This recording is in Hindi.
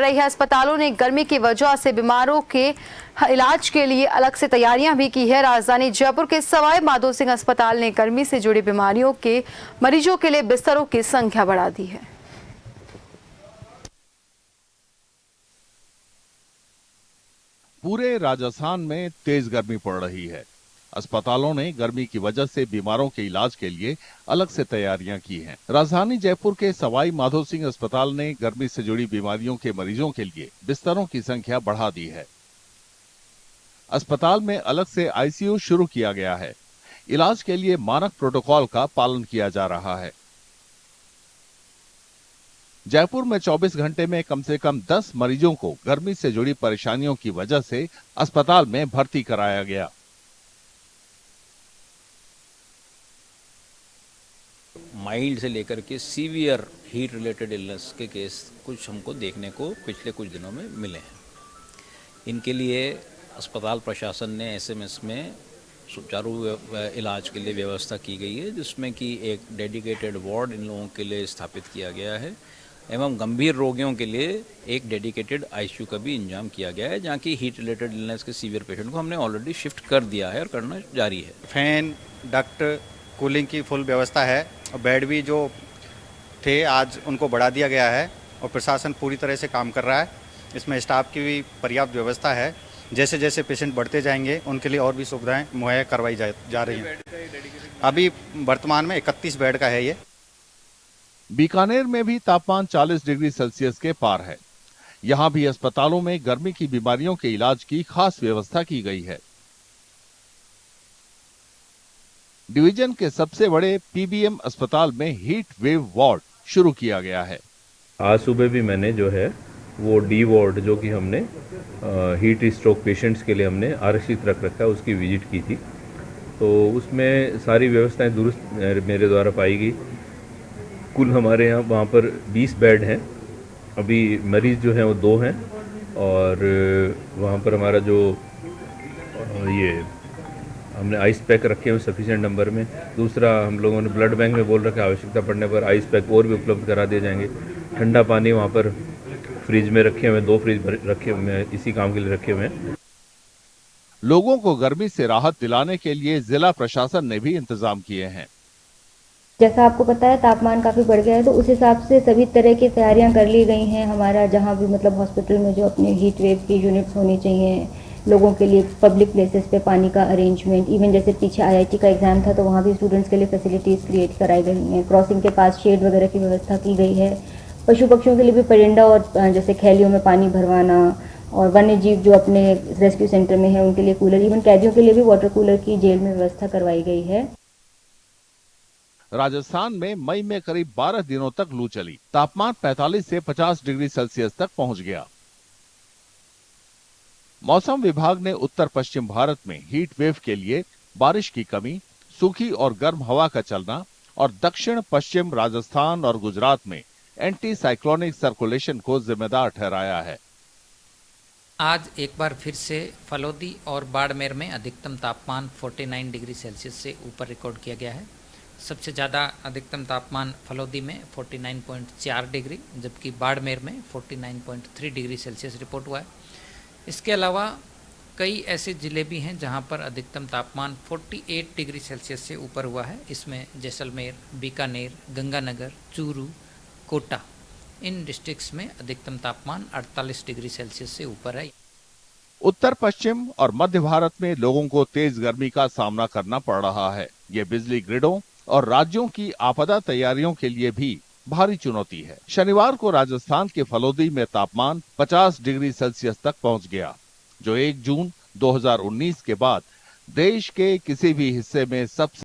रही है। अस्पतालों ने गर्मी की वजह से बीमारों के इलाज के लिए अलग से तैयारियां भी की है। राजधानी जयपुर के सवाई माधोसिंह अस्पताल ने गर्मी से जुड़ी बीमारियों के मरीजों के लिए बिस्तरों की संख्या बढ़ा दी है। पूरे राजस्थान में तेज गर्मी पड़ रही है। अस्पतालों ने गर्मी की वजह से बीमारों के इलाज के लिए अलग से तैयारियां की हैं। राजधानी जयपुर के सवाई माधोसिंह अस्पताल ने गर्मी से जुड़ी बीमारियों के मरीजों के लिए बिस्तरों की संख्या बढ़ा दी है। अस्पताल में अलग से आईसीयू शुरू किया गया है। इलाज के लिए मानक प्रोटोकॉल का पालन किया जा रहा है। जयपुर में 24 घंटे में कम से कम 10 मरीजों को गर्मी से जुड़ी परेशानियों की वजह से अस्पताल में भर्ती कराया गया। माइल्ड से लेकर के सीवियर हीट रिलेटेड इलनेस के केस कुछ हमको देखने को पिछले कुछ दिनों में मिले हैं। इनके लिए अस्पताल प्रशासन ने एसएमएस में सुचारू इलाज के लिए व्यवस्था की गई है, जिसमें कि एक डेडिकेटेड वार्ड इन लोगों के लिए स्थापित किया गया है एवं गंभीर रोगियों के लिए एक डेडिकेटेड आईसीयू का भी इंतजाम किया गया है, जहाँ की हीट रिलेटेड इलनेस के सीवियर पेशेंट को हमने ऑलरेडी शिफ्ट कर दिया है और करना जारी है। फैन, डक्ट, कूलिंग की फुल व्यवस्था है और बेड भी जो थे आज उनको बढ़ा दिया गया है और प्रशासन पूरी तरह से काम कर रहा है। इसमें स्टाफ की भी पर्याप्त व्यवस्था है। जैसे जैसे पेशेंट बढ़ते जाएंगे उनके लिए और भी सुविधाएं मुहैया करवाई जा रही हैं। अभी वर्तमान में 31 बेड का है ये। बीकानेर में भी तापमान 40 डिग्री सेल्सियस के पार है। यहां भी अस्पतालों में गर्मी की बीमारियों के इलाज की खास व्यवस्था की गई है। डिवीजन के सबसे बड़े पीबीएम अस्पताल में हीट वेव वार्ड शुरू किया गया है। आज सुबह भी मैंने जो है वो डी वार्ड जो कि हमने हीट स्ट्रोक पेशेंट्स के लिए हमने आरक्षित रख रखा है, उसकी विजिट की थी। तो उसमें सारी व्यवस्थाएं दुरुस्त मेरे द्वारा पाई गई। कुल हमारे यहाँ वहाँ पर 20 बेड हैं। अभी मरीज जो हैं वो 2 हैं और वहाँ पर हमारा जो ये हमने आइस पैक रखे हुए सफिशिएंट नंबर में। दूसरा, हम लोगों ने ब्लड बैंक में बोल रखा है आवश्यकता पड़ने पर आइस पैक और भी उपलब्ध करा दिए जाएंगे। ठंडा पानी वहाँ पर फ्रिज में रखे हुए 2 फ्रिज रखे हुए हैं, इसी काम के लिए रखे हुए हैं। लोगों को गर्मी से राहत दिलाने के लिए जिला प्रशासन ने भी इंतजाम किए हैं। जैसा आपको पता है तापमान काफ़ी बढ़ गया है, तो उस हिसाब से सभी तरह की तैयारियां कर ली गई हैं। हमारा जहां भी मतलब हॉस्पिटल में जो अपने हीट वेव की यूनिट्स होनी चाहिए, लोगों के लिए पब्लिक प्लेसेस पे पानी का अरेंजमेंट, इवन जैसे पीछे आईआईटी का एग्जाम था तो वहाँ भी स्टूडेंट्स के लिए फैसिलिटीज़ क्रिएट कराई गई हैं। क्रॉसिंग के पास शेड वगैरह की व्यवस्था की गई है। पशु पक्षियों के लिए भी परिंदा और जैसे खैलियों में पानी भरवाना, और वन्य जीव जो अपने रेस्क्यू सेंटर में है उनके लिए कूलर, इवन कैदियों के लिए भी वाटर कूलर की जेल में व्यवस्था करवाई गई है। राजस्थान में मई में करीब 12 दिनों तक लू चली। तापमान 45 से 50 डिग्री सेल्सियस तक पहुंच गया। मौसम विभाग ने उत्तर पश्चिम भारत में हीट वेव के लिए बारिश की कमी, सूखी और गर्म हवा का चलना और दक्षिण पश्चिम राजस्थान और गुजरात में एंटी साइक्लोनिक सर्कुलेशन को जिम्मेदार ठहराया है। आज एक बार फिर से फलोदी और बाड़मेर में अधिकतम तापमान 49 डिग्री सेल्सियस से ऊपर रिकॉर्ड किया गया है। सबसे ज़्यादा अधिकतम तापमान फलोदी में 49.4 डिग्री, जबकि बाड़मेर में 49.3 डिग्री सेल्सियस रिपोर्ट हुआ है। इसके अलावा कई ऐसे ज़िले भी हैं जहां पर अधिकतम तापमान 48 डिग्री सेल्सियस से ऊपर हुआ है। इसमें जैसलमेर, बीकानेर, गंगानगर, चूरू, कोटा, इन डिस्ट्रिक्ट्स में अधिकतम तापमान 48 डिग्री सेल्सियस से ऊपर है। उत्तर पश्चिम और मध्य भारत में लोगों को तेज गर्मी का सामना करना पड़ रहा है। ये बिजली ग्रिडों और राज्यों की आपदा तैयारियों के लिए भी भारी चुनौती है। शनिवार को राजस्थान के फलोदी में तापमान 50 डिग्री सेल्सियस तक पहुंच गया, जो 1 जून 2019 के बाद देश के किसी भी हिस्से में सबसे